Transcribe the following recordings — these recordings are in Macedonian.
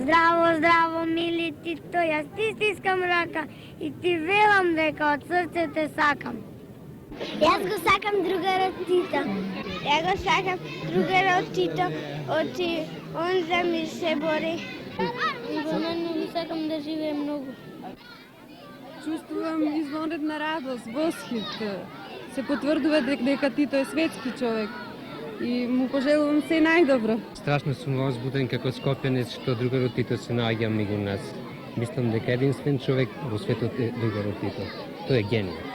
Zdravo, zdravo, mili Tito, jaz ti stiskam raka in ti velam, дека od srca te sakam. Jaz go sakam drugega od Tita. Jaz go sakam drugega od Tita, on za mir se bori. За мен сакам да живее много. Чувствувам извънредна радост, восхит. Се потврдува дека Тито е светски човек и му пожелувам се најдобро. Страшно сум возбуден како скопјанец што другарот Тито се наоѓа меѓу нас. Мислам дека единствен човек во светот е другарот Тито. Тој е генијал.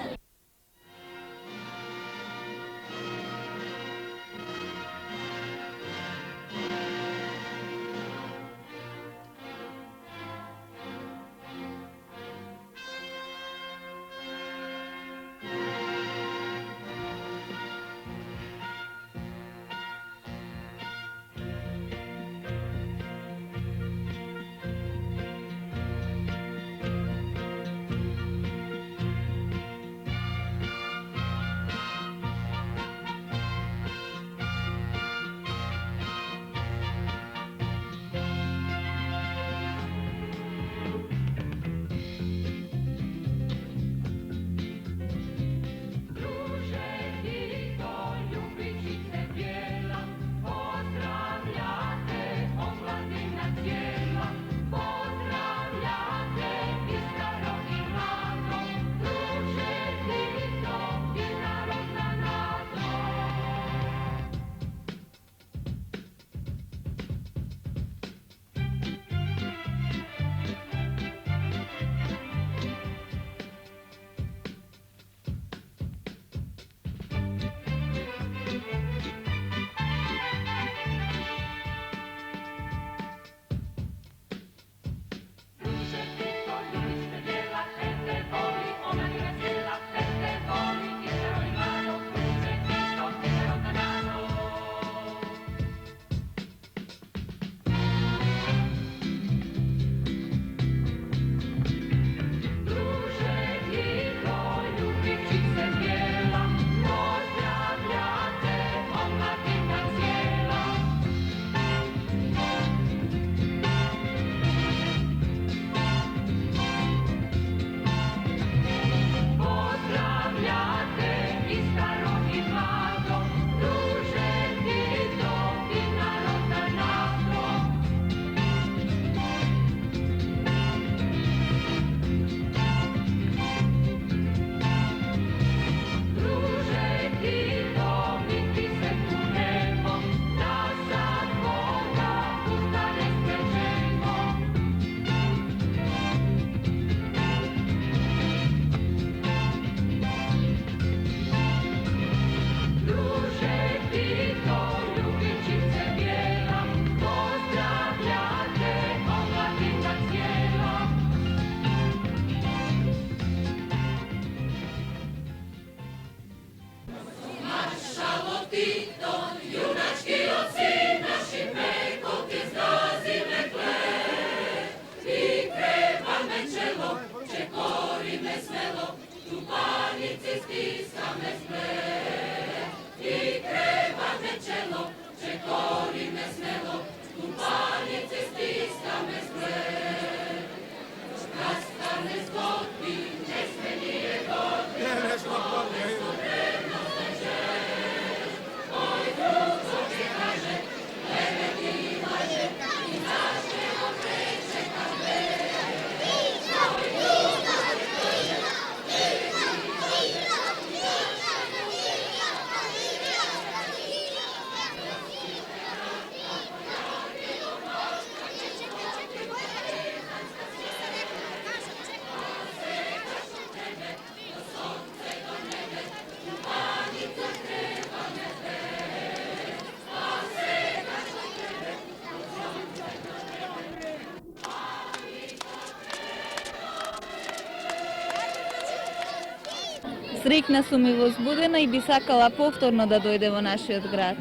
Среќна сум и возбудена и би сакала повторно да дојде во нашиот град.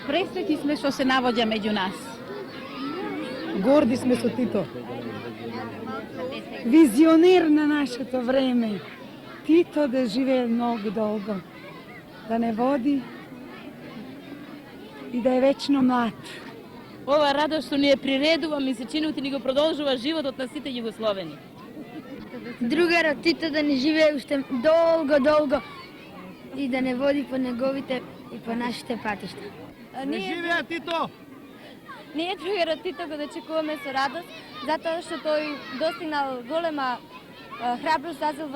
Пресреќни сме што се навоѓа меѓу нас. Горди сме со Тито. Визионер на нашето време. Тито да живее многу долго. Да не води и да е вечно млад. Ова радост што ни е приредува, ми се чини ти ни го продолжува животот на сите југословени. Другарот Тито да не живее уште долго и да не води по неговите и по нашите патишта. Не живее Тито! Ние другарот Тито го дочекуваме со радост, затоа што тој достигнал голема храброст зазел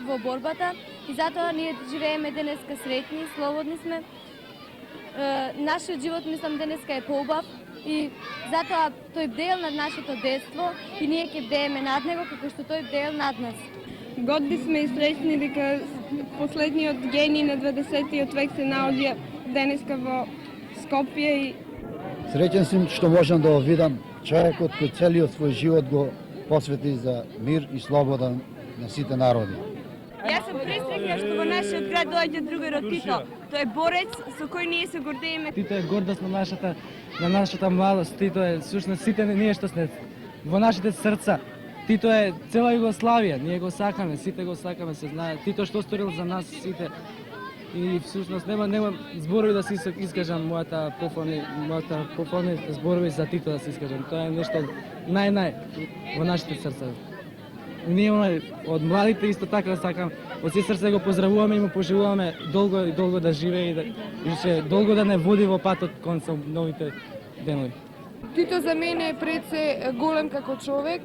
во борбата и затоа ние живееме денеска среќни, слободни сме. Нашиот живот мислам денеска е поубав и затоа тој бдел над нашето детство и ние ќе бдееме над него како што тој бдел над нас. Годни сме и среќни дека последниот гений на 20-тиот век се наоѓа денеска во Скопје и Среќен сум што можам да го видам човекот кој целиот свој живот го посвети за мир и слобода на сите народи. Јас сум пресреќна што во нашиот град доаѓа другарот Тито. Тој е борец со кој ние се гордееме. Тито е гордост на нашата младост. Тито е всушност сите ние што сме во нашите срца. Тито е цела Југославија, ние го сакаме, сите го сакаме, се знае. Тито што сторил за нас сите. И всушност нема зборови да се искажам мојата пофални зборови за Тито да се искажам. Тоа е нешто нај во нашите срца. Ние од младите исто така сакам, од се срце го поздравуваме и му пожелуваме долго да живее и ше долго да не води во патот кон со новите денови. Тито за мене е пред се голем како човек,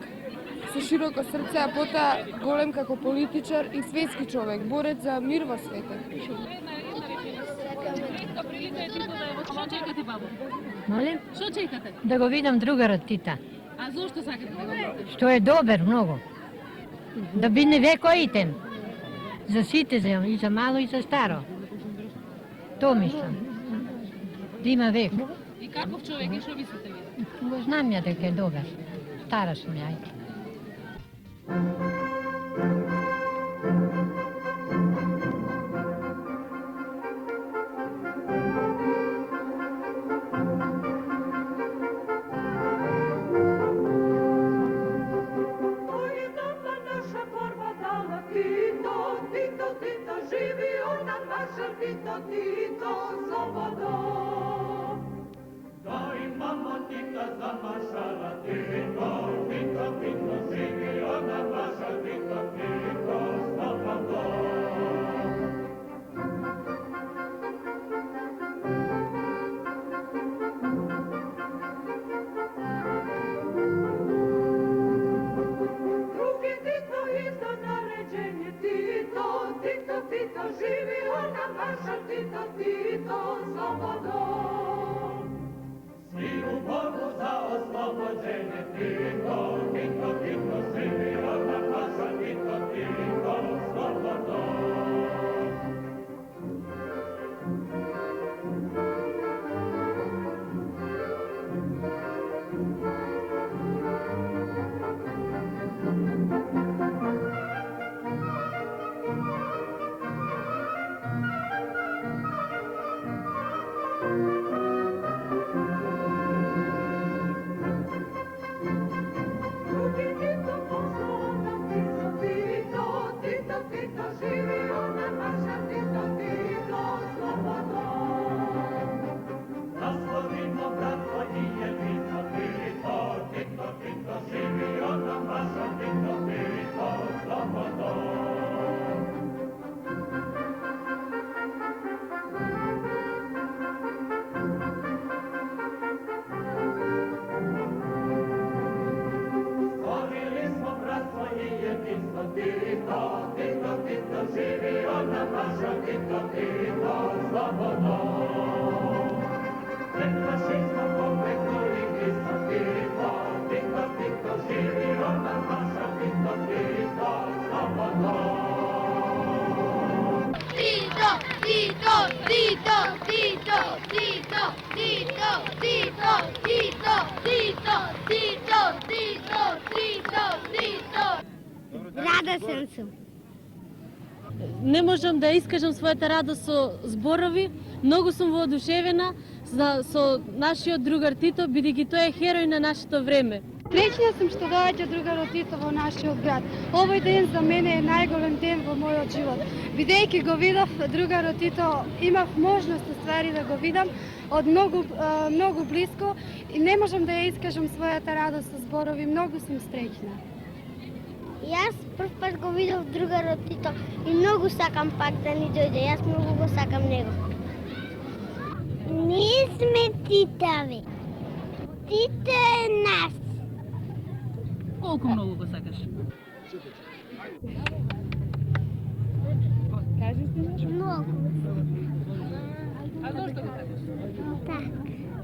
со широко срце, а потоа голем како политичар и светски човек, борец за мир во светот. Молим? Што чекате? Да го видам другарот Тита. А зошто сакате да го видите? Што е добар многу. Да биде векоитен. За сите, и за мало и за старо. То мислам. Да има век. И каков човек е, што мислите ви? Го знам ја дека е добар. Стара сум ја. Радосен сум. Не можам да искажам својата радост со зборови. Многу сум воодушевена со нашиот другар Тито, бидејќи тој е херој на нашето време. Среќна сум што доаѓа другарот Тито во нашиот град. Овој ден за мене е најголем ден во мојот живот. Бидејќи го видов другарот Тито, имав можност ствари да го видам од многу близко и не можам да ја искажам својата радост со зборови. Многу сум среќна. Јас прв пат го видов другарот Тито и многу сакам пак да ни дојде. Јас многу го сакам него. Ние сме Титави. Тито е нас. Колку многу го сакаш? Многу. А зошто го сакаш? Так.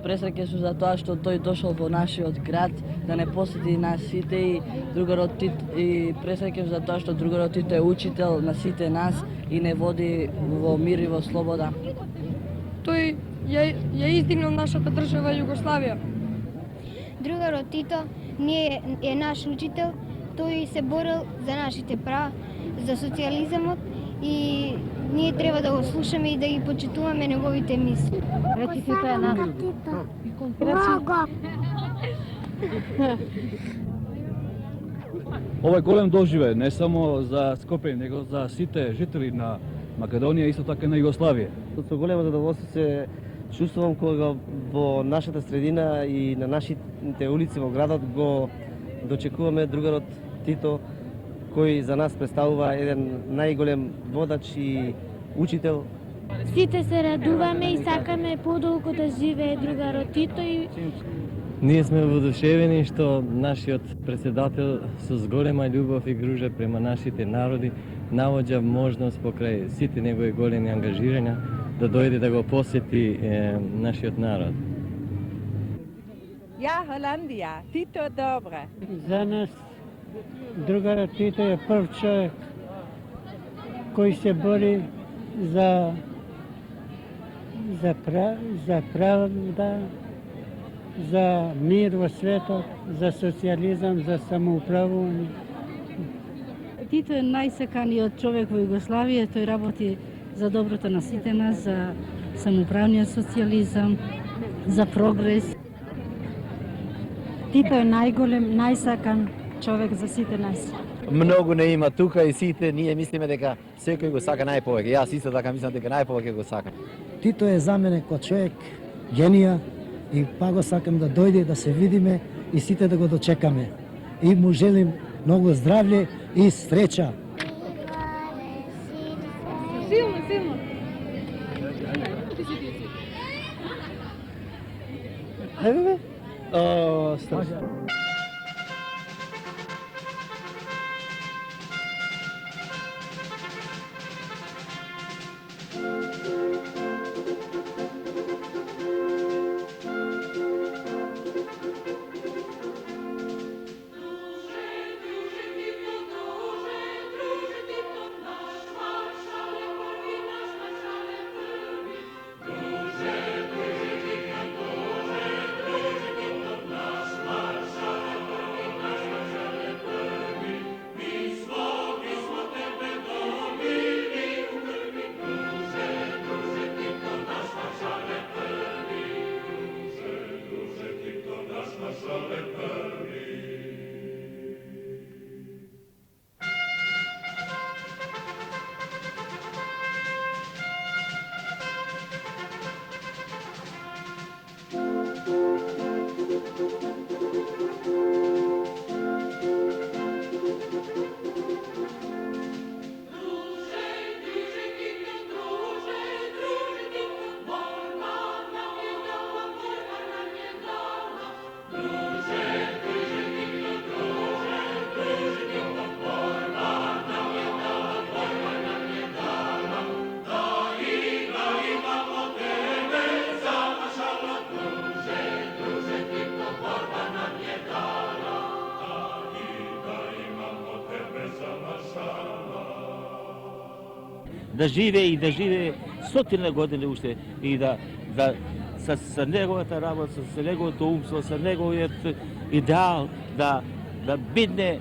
Пресреќен сум за тоа што тој дошол во нашиот град да не посети нас сите и другарот Тито, и пресреќен за тоа што другарот Тито е учител на сите нас и не води во мир и во слобода. Тој ја издигнал нашата држава Југославија. Другарот Тито е наш учител, тој се борил за нашите права, за социјализмот и ние треба да го слушаме и да ги почитуваме неговите мисли. Речи Тито е нас. Много. Ова е голем доживеј не само за Скопје, него за сите жители на Македонија, исто така и на Југославија. Со големо задоволство се чувствувам кога во нашата средина и на нашите улици во градот го дочекуваме другарот Тито, кој за нас представува еден најголем водач и учител. Сите се радуваме и сакаме подолго да живее другарот Тито и Ние сме воодушевени што нашиот председател со зголема љубов и грижа према нашите народи наоѓа можност покрај сите негови големи ангажирања да дојде да го посети нашиот народ. Ja, Holandија, Тито добре. За нас другарот Тито е прв човек кој се бори за правда, за мир во светот, за социјализам, за самоуправување. Тито е најсаканиот човек во Југославија, тој работи за доброто на сите нас, за самоуправниот социјализам, за прогрес. Тито е најголем, најсакан човек за сите нас. Многу не има тука и сите ние мислиме дека секој го сака најповеќе. Јас исто така мислам дека најповеќе го сака. Тито е за мене кој човек генија и па го сакам да дојде да се видиме и сите да го дочекаме. И му желим многу здравје и среќа. Силно, силно. Ајде бе. Marsz да живее стотина години уште и да со неговата работа, со неговото умство, со неговиот идеал да бидне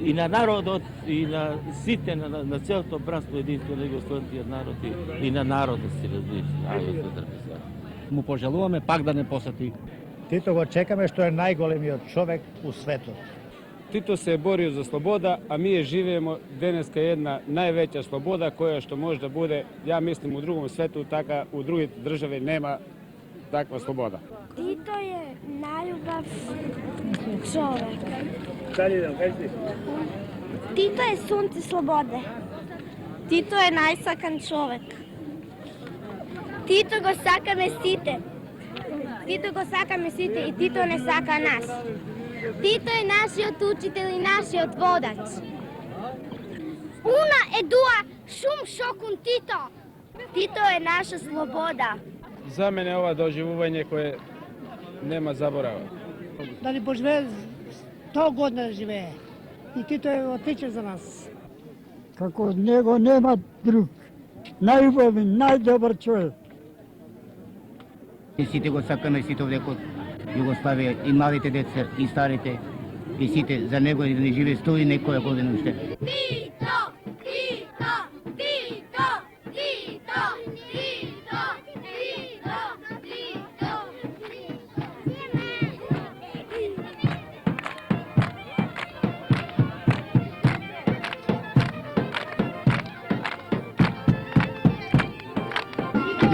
и на народот, и на сите, на целото братство единство на југословскиот народ и на народот си разбираш. Му пожелуваме пак да не посети. Тито го чекаме што е најголемиот човек у светот. Тито се е борил за слобода, а ние живеемо денеска една највеќа слобода која што може да буде, ја мислим, у другом свету, така у другите држави нема таква слобода. Тито е најубав човек. Тито е сонце слободе. Тито е најсакан човек. Тито го сакаме сите. Тито го сакаме сите и Тито не сака нас. Тито е нашиот учител и нашиот водач. Уна е дуа шум шокун Тито. Тито е наша слобода. За мене ова доживување кое нема заборава. Дали поживее 100 година да живее. И Тито е отличен за нас. Како од него нема друг. Најубавен, најдобар човек. И сите го сакаме, сите овде код Југославија, и малите деца, и старите, и сите за него да не живее 100 и некоја година уште. Тито! Тито! Тито! Тито! Тито!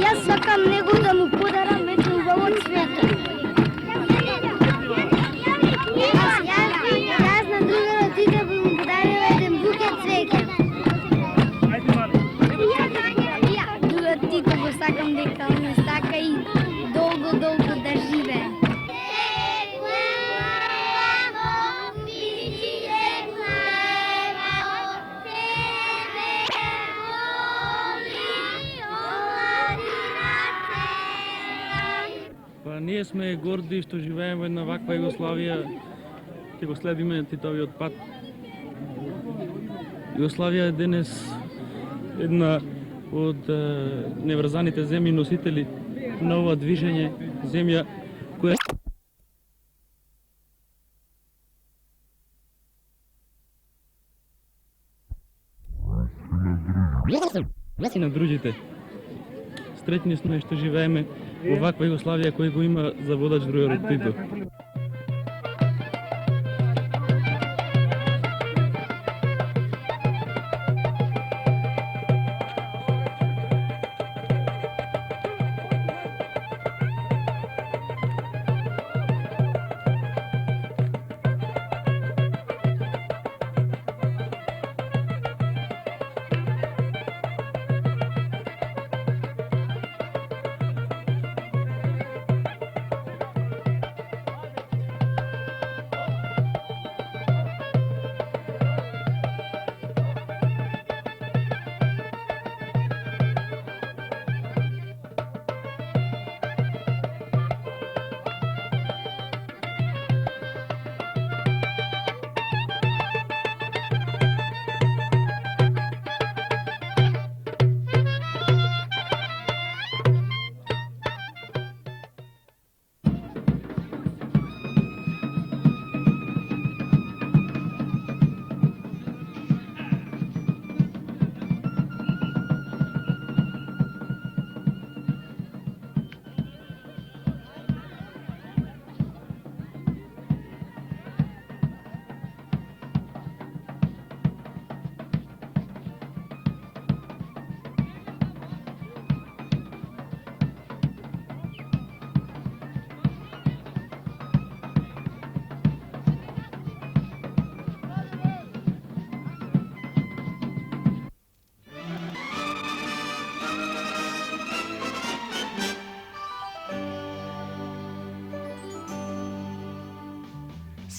Јас сакам него да му подарам вече убавот света. Јас на другарот Тито би му подарила еден букет цвеќе. Другарот Тито го сакам дека он сака и долго да живее. Ние сме горди што живееме во една ваква Југославија, ќе го следиме Титовиот пат. Југославија е денес една од неврзаните земји носители на ова движење, земја која и на другите. Среќни сме што живееме во ваква Југославија кој го има за водач другарот Тито.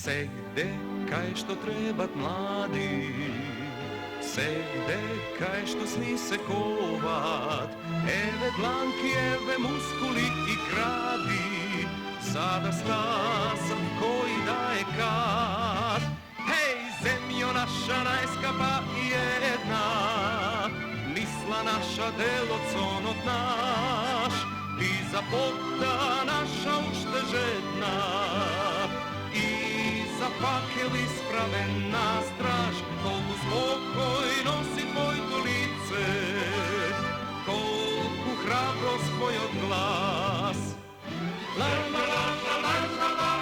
Сегде кај што требат млади, сегде кај што сни се коват, еве дланки, еве мускули и кради, за да скасат кој да е кат. Хеј, земјо наша најскапа и една, мисла наша naša delocon od naš, i za potta naša uštežedna, i za fakel ispravena straž, kolku spokoj nosi tvojto lice, kolku hrabrost tvoj od glas. La la la la la la la la,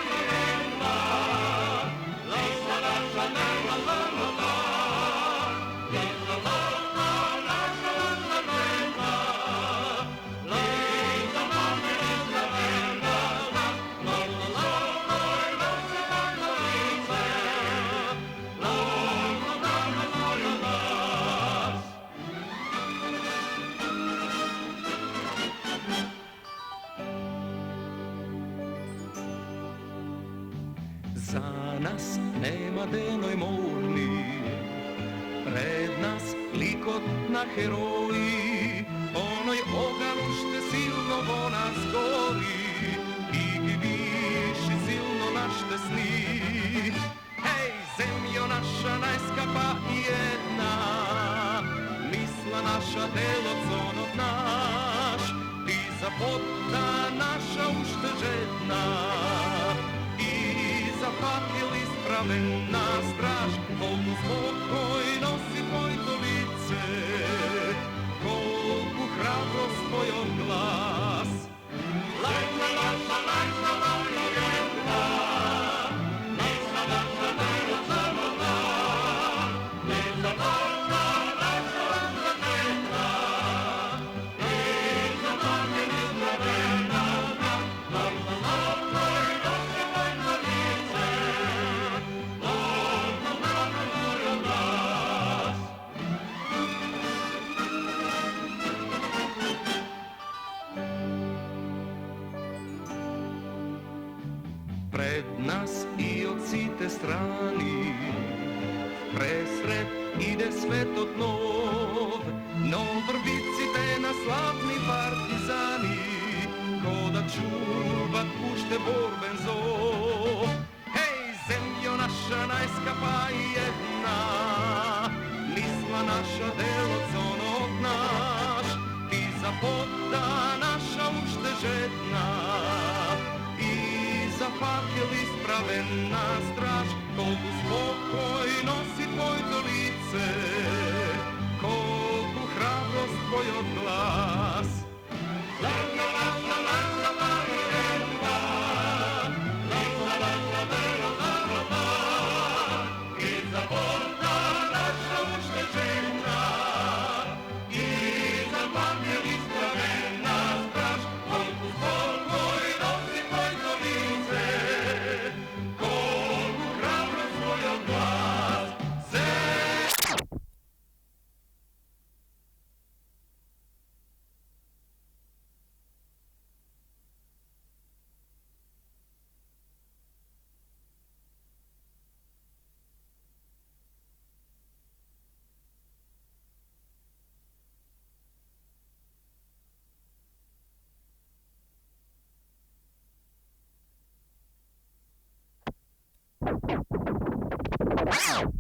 la la la la la la la la. Za nas nema denoj morni, pred nas likotna heroji, onoj ogan ušte silno vo nas gori, i viši silno našte sni. Hej, zemljo naša najskapa i jedna, misla naša delocon od naš, ti za potta naša uštežedna, za fakel ispravena straž, kolku spokoj nosi tvojto lice, kolku hrabrost tvoj od glas. La la la la la la la la la, la la la la la la la la, la la la la la la la, i za fakel ispravena, la la la la. Pred nas i od site strani presred ide svetot nov, no vrbicite na slavni partizani, ko da čuvat pušte borben zov. Hej, zemljo naša najskapa i jedna, misla naša delocon od naš, ti za potta naša uštežedna, za fakel ispravena straž, kolku spokoj nosi tvojto lice, kolku hrabrost tvoj od glas. La la la la la la la la, la la la la la la la la, i za potta naša uštežedna, i za fakel ispravena straž, kolku spokoj nosi tvojto lice, kolku hrabrost tvoj od glas. Wow!